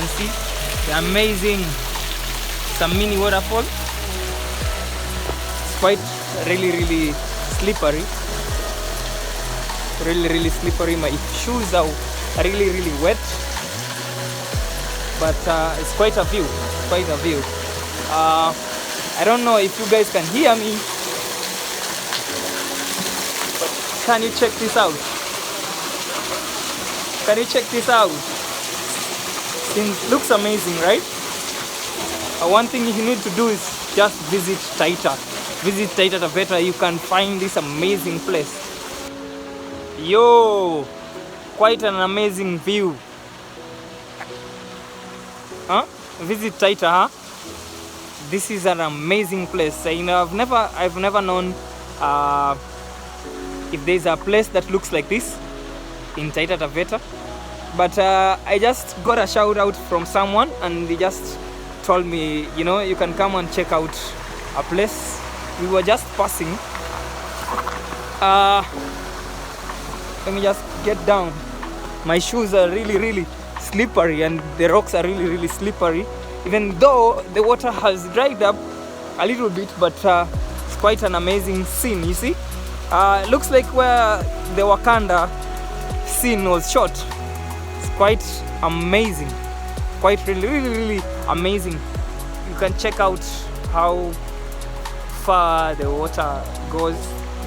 can see the amazing, some mini waterfall. It's quite really slippery. Really slippery. My shoes are really wet, but it's quite a view. I don't know if you guys can hear me, but can you check this out? It looks amazing, right? One thing you need to do is just visit Taita'S. You can find this amazing place. Yo, quite an amazing view. Visit Taita'S. This is an amazing place. I've never known if there's a place that looks like this in Taita'S. But I just got a shout out from someone, and they just told me, you can come and check out a place. We were just passing. Let me just get down. My shoes are really slippery, and the rocks are really slippery, even though the water has dried up a little bit, but it's quite an amazing scene. You see, looks like where the Wakanda scene was shot. It's quite amazing, quite really amazing. You can check out how far the water goes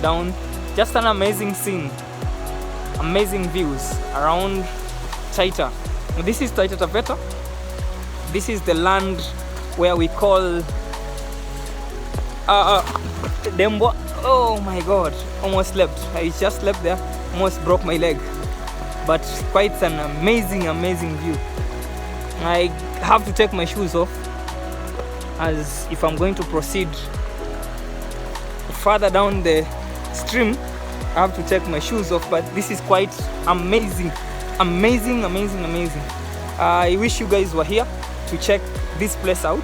down. Just an amazing scene, amazing views around Taita. This is Taita'S. This is the land where we call Dembo. Oh my god, almost slept. I just slept there, almost broke my leg. But quite an amazing view. I have to take my shoes off, as if I'm going to proceed further down the stream, I have to take my shoes off. But this is quite amazing. I wish you guys were here to check this place out,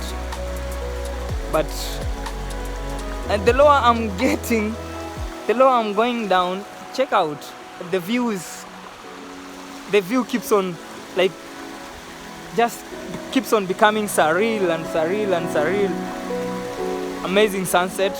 but the lower I'm getting, the lower I'm going down. Check out the views. The view keeps on, just keeps on becoming surreal. Amazing sunset.